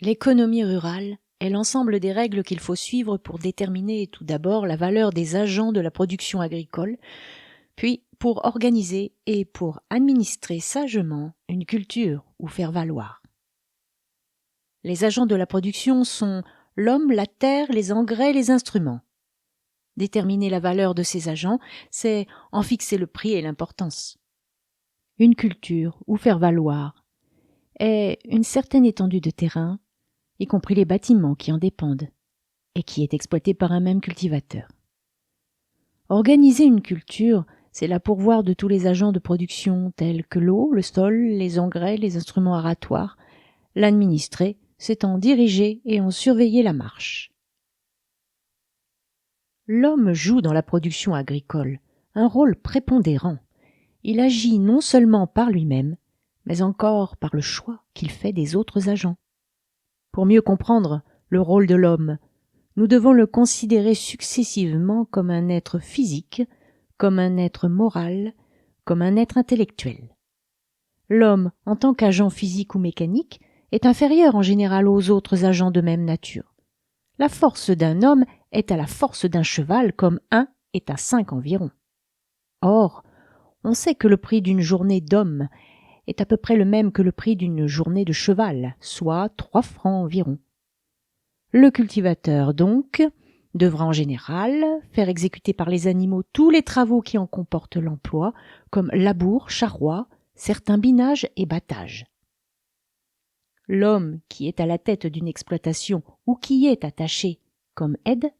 L'économie rurale est l'ensemble des règles qu'il faut suivre pour déterminer tout d'abord la valeur des agents de la production agricole, puis pour organiser et pour administrer sagement une culture ou faire valoir. Les agents de la production sont l'homme, la terre, les engrais, les instruments. Déterminer la valeur de ces agents, c'est en fixer le prix et l'importance. Une culture ou faire valoir est une certaine étendue de terrain, y compris les bâtiments qui en dépendent, et qui est exploité par un même cultivateur. Organiser une culture, c'est la pourvoir de tous les agents de production tels que l'eau, le sol, les engrais, les instruments aratoires. L'administrer, c'est en diriger et en surveiller la marche. L'homme joue dans la production agricole un rôle prépondérant. Il agit non seulement par lui-même, mais encore par le choix qu'il fait des autres agents. Pour mieux comprendre le rôle de l'homme, nous devons le considérer successivement comme un être physique, comme un être moral, comme un être intellectuel. L'homme, en tant qu'agent physique ou mécanique, est inférieur en général aux autres agents de même nature. La force d'un homme est à la force d'un cheval comme 1 est à 5 environ. Or, on sait que le prix d'une journée d'homme est à peu près le même que le prix d'une journée de cheval, soit 3 francs environ. Le cultivateur, donc, devra en général faire exécuter par les animaux tous les travaux qui en comportent l'emploi, comme labour, charroi, certains binages et battages. L'homme qui est à la tête d'une exploitation ou qui y est attaché comme aide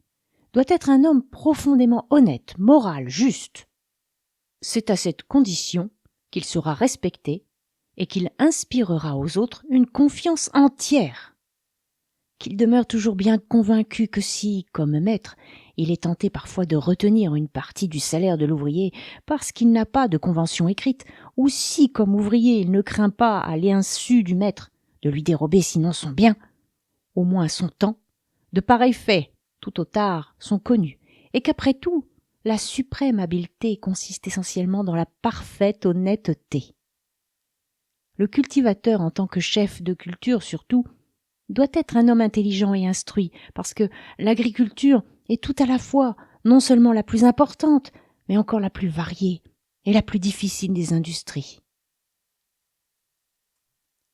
doit être un homme profondément honnête, moral, juste. C'est à cette condition qu'il sera respecté et qu'il inspirera aux autres une confiance entière. Qu'il demeure toujours bien convaincu que si, comme maître, il est tenté parfois de retenir une partie du salaire de l'ouvrier parce qu'il n'a pas de convention écrite, ou si, comme ouvrier, il ne craint pas, à l'insu du maître, de lui dérober sinon son bien, au moins son temps, de pareils faits, tout au tard, sont connus, et qu'après tout, la suprême habileté consiste essentiellement dans la parfaite honnêteté. Le cultivateur, en tant que chef de culture surtout, doit être un homme intelligent et instruit, parce que l'agriculture est tout à la fois non seulement la plus importante, mais encore la plus variée et la plus difficile des industries.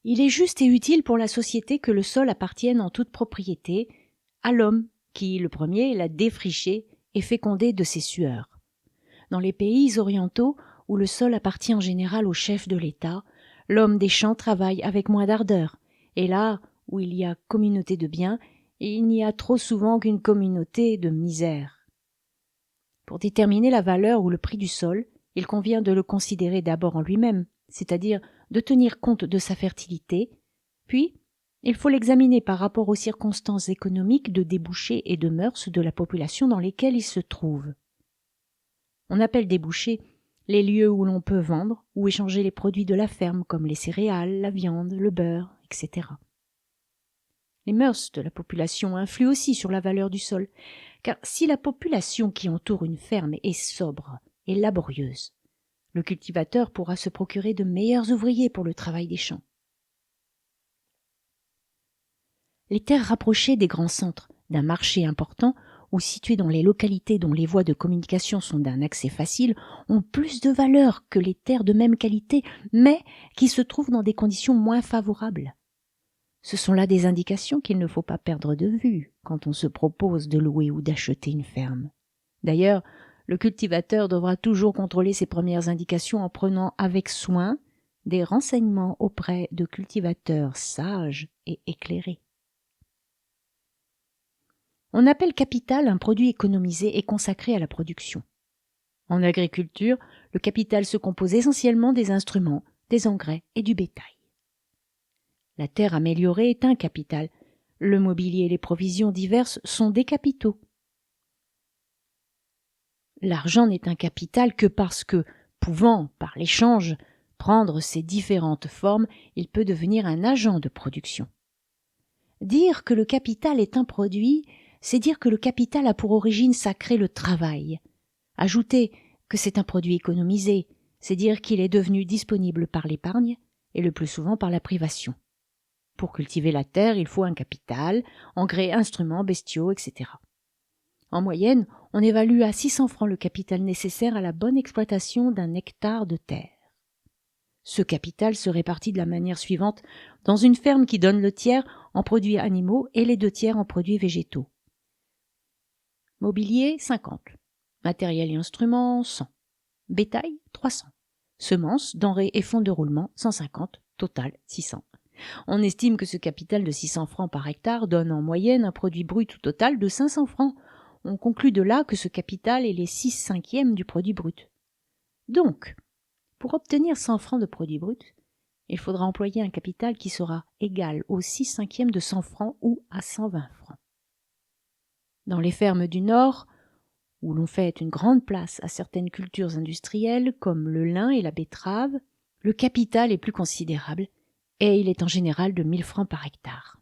Il est juste et utile pour la société que le sol appartienne en toute propriété à l'homme qui, le premier, l'a défriché et fécondé de ses sueurs. Dans les pays orientaux, où le sol appartient en général au chef de l'État, l'homme des champs travaille avec moins d'ardeur, et là où il y a communauté de biens, il n'y a trop souvent qu'une communauté de misère. Pour déterminer la valeur ou le prix du sol, il convient de le considérer d'abord en lui-même, c'est-à-dire de tenir compte de sa fertilité, puis il faut l'examiner par rapport aux circonstances économiques de débouchés et de mœurs de la population dans lesquelles il se trouve. On appelle débouchés les lieux où l'on peut vendre ou échanger les produits de la ferme comme les céréales, la viande, le beurre, etc. Les mœurs de la population influent aussi sur la valeur du sol, car si la population qui entoure une ferme est sobre et laborieuse, le cultivateur pourra se procurer de meilleurs ouvriers pour le travail des champs. Les terres rapprochées des grands centres, d'un marché important, ou situées dans les localités dont les voies de communication sont d'un accès facile, ont plus de valeur que les terres de même qualité, mais qui se trouvent dans des conditions moins favorables. Ce sont là des indications qu'il ne faut pas perdre de vue quand on se propose de louer ou d'acheter une ferme. D'ailleurs, le cultivateur devra toujours contrôler ces premières indications en prenant avec soin des renseignements auprès de cultivateurs sages et éclairés. On appelle capital un produit économisé et consacré à la production. En agriculture, le capital se compose essentiellement des instruments, des engrais et du bétail. La terre améliorée est un capital. Le mobilier et les provisions diverses sont des capitaux. L'argent n'est un capital que parce que, pouvant, par l'échange, prendre ses différentes formes, il peut devenir un agent de production. Dire que le capital est un produit, c'est dire que le capital a pour origine sacrée le travail. Ajouter que c'est un produit économisé, c'est dire qu'il est devenu disponible par l'épargne et le plus souvent par la privation. Pour cultiver la terre, il faut un capital, engrais, instruments, bestiaux, etc. En moyenne, on évalue à 600 francs le capital nécessaire à la bonne exploitation d'un hectare de terre. Ce capital se répartit de la manière suivante dans une ferme qui donne le tiers en produits animaux et les 2 tiers en produits végétaux. Mobilier, 50. Matériel et instruments, 100. Bétail, 300. Semences, denrées et fonds de roulement, 150. Total, 600. On estime que ce capital de 600 francs par hectare donne en moyenne un produit brut total de 500 francs. On conclut de là que ce capital est les 6/5 du produit brut. Donc, pour obtenir 100 francs de produit brut, il faudra employer un capital qui sera égal aux 6/5 de 100 francs ou à 120 francs. Dans les fermes du Nord, où l'on fait une grande place à certaines cultures industrielles comme le lin et la betterave, le capital est plus considérable et il est en général de 1000 francs par hectare.